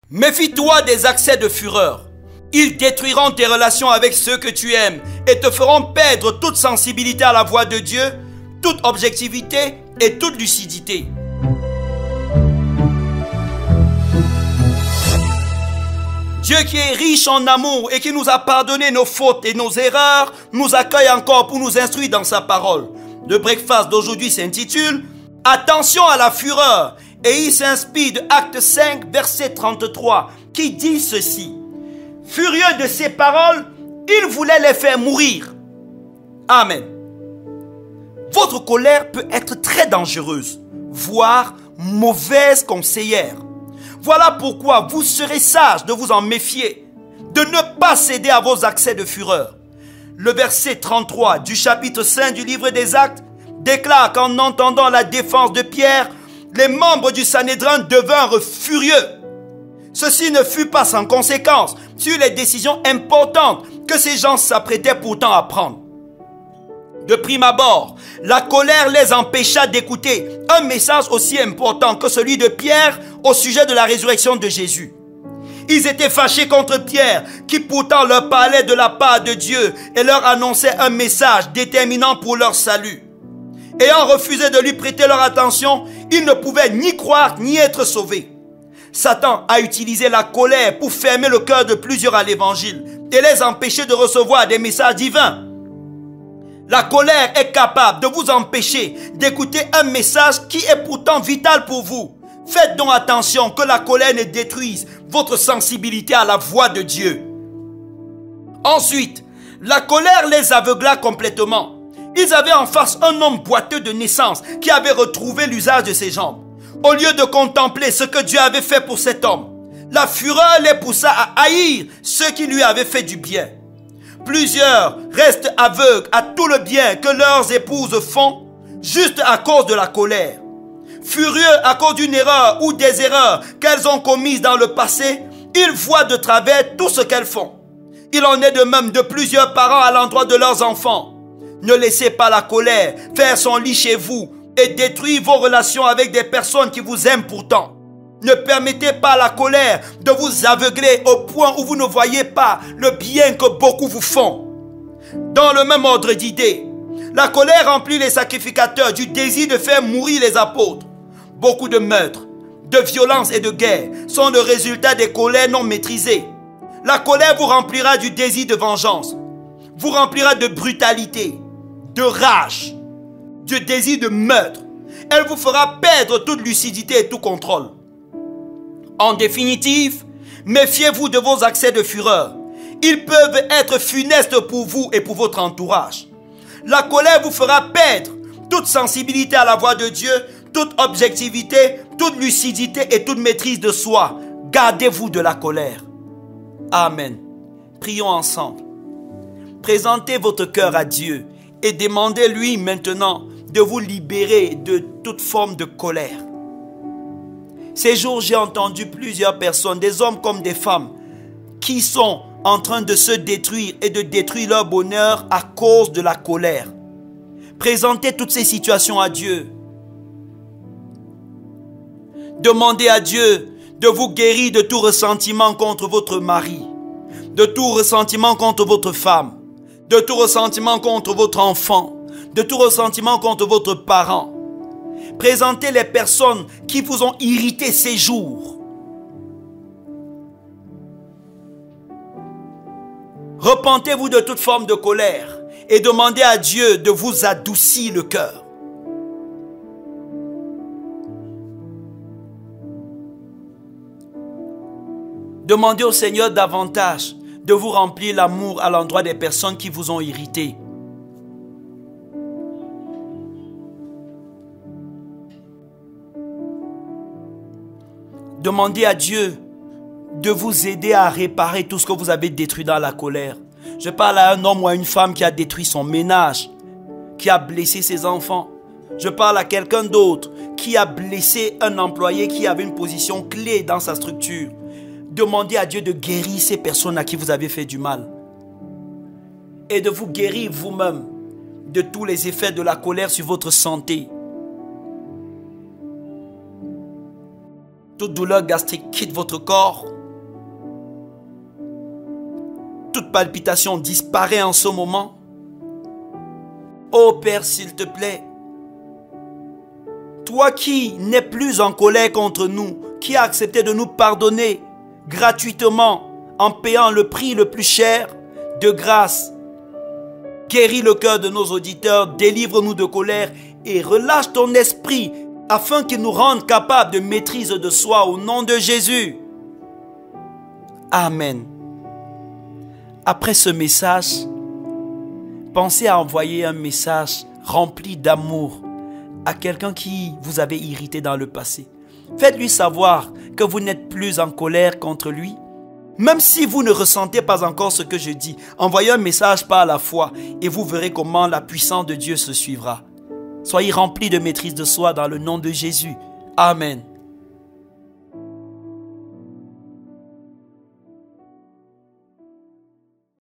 Méfie-toi des accès de fureur. Ils détruiront tes relations avec ceux que tu aimes et te feront perdre toute sensibilité à la voix de Dieu, toute objectivité et toute lucidité. Dieu qui est riche en amour et qui nous a pardonné nos fautes et nos erreurs, nous accueille encore pour nous instruire dans sa parole. Le breakfast d'aujourd'hui s'intitule « Attention à la fureur » et il s'inspire de Acte 5, verset 33, qui dit ceci. « Furieux de ces paroles, il voulait les faire mourir. » Amen. Votre colère peut être très dangereuse, voire mauvaise conseillère. Voilà pourquoi vous serez sage de vous en méfier, de ne pas céder à vos accès de fureur. Le verset 33 du chapitre 5 du livre des Actes déclare qu'en entendant la défense de Pierre, les membres du Sanhédrin devinrent furieux. Ceci ne fut pas sans conséquence sur les décisions importantes que ces gens s'apprêtaient pourtant à prendre. De prime abord, la colère les empêcha d'écouter un message aussi important que celui de Pierre au sujet de la résurrection de Jésus. Ils étaient fâchés contre Pierre, qui pourtant leur parlait de la part de Dieu et leur annonçait un message déterminant pour leur salut. Ayant refusé de lui prêter leur attention, ils ne pouvaient ni croire ni être sauvés. Satan a utilisé la colère pour fermer le cœur de plusieurs à l'évangile et les empêcher de recevoir des messages divins. La colère est capable de vous empêcher d'écouter un message qui est pourtant vital pour vous. Faites donc attention que la colère ne détruise votre sensibilité à la voix de Dieu. Ensuite, la colère les aveugla complètement. Ils avaient en face un homme boiteux de naissance qui avait retrouvé l'usage de ses jambes. Au lieu de contempler ce que Dieu avait fait pour cet homme, la fureur les poussa à haïr ceux qui lui avaient fait du bien. Plusieurs restent aveugles à tout le bien que leurs épouses font juste à cause de la colère. Furieux à cause d'une erreur ou des erreurs qu'elles ont commises dans le passé, ils voient de travers tout ce qu'elles font. Il en est de même de plusieurs parents à l'endroit de leurs enfants. Ne laissez pas la colère faire son lit chez vous et détruire vos relations avec des personnes qui vous aiment pourtant. Ne permettez pas à la colère de vous aveugler au point où vous ne voyez pas le bien que beaucoup vous font. Dans le même ordre d'idées, la colère remplit les sacrificateurs du désir de faire mourir les apôtres. Beaucoup de meurtres, de violences et de guerres sont le résultat des colères non maîtrisées. La colère vous remplira du désir de vengeance, vous remplira de brutalité, de rage, du désir de meurtre. Elle vous fera perdre toute lucidité et tout contrôle. En définitive, méfiez-vous de vos accès de fureur. Ils peuvent être funestes pour vous et pour votre entourage. La colère vous fera perdre toute sensibilité à la voix de Dieu, toute objectivité, toute lucidité et toute maîtrise de soi. Gardez-vous de la colère. Amen. Prions ensemble. Présentez votre cœur à Dieu et demandez-lui maintenant de vous libérer de toute forme de colère. Ces jours, j'ai entendu plusieurs personnes, des hommes comme des femmes, qui sont en train de se détruire et de détruire leur bonheur à cause de la colère. Présentez toutes ces situations à Dieu. Demandez à Dieu de vous guérir de tout ressentiment contre votre mari, de tout ressentiment contre votre femme, de tout ressentiment contre votre enfant, de tout ressentiment contre votre parent. Présentez les personnes qui vous ont irrité ces jours. Repentez-vous de toute forme de colère et demandez à Dieu de vous adoucir le cœur. Demandez au Seigneur davantage de vous remplir l'amour à l'endroit des personnes qui vous ont irrité. Demandez à Dieu de vous aider à réparer tout ce que vous avez détruit dans la colère. Je parle à un homme ou à une femme qui a détruit son ménage, qui a blessé ses enfants. Je parle à quelqu'un d'autre qui a blessé un employé qui avait une position clé dans sa structure. Demandez à Dieu de guérir ces personnes à qui vous avez fait du mal. Et de vous guérir vous-même de tous les effets de la colère sur votre santé. Toute douleur gastrique quitte votre corps toute palpitation disparaît en ce moment. Oh Père, s'il te plaît, toi qui n'es plus en colère contre nous, qui as accepté de nous pardonner gratuitement en payant le prix le plus cher, de grâce, guéris le cœur de nos auditeurs, délivre-nous de colère et relâche ton esprit afin qu'il nous rende capables de maîtrise de soi au nom de Jésus. Amen. Après ce message, pensez à envoyer un message rempli d'amour à quelqu'un qui vous avait irrité dans le passé. Faites-lui savoir que vous n'êtes plus en colère contre lui. Même si vous ne ressentez pas encore ce que je dis, envoyez un message par la foi et vous verrez comment la puissance de Dieu se suivra. Soyez remplis de maîtrise de soi dans le nom de Jésus. Amen.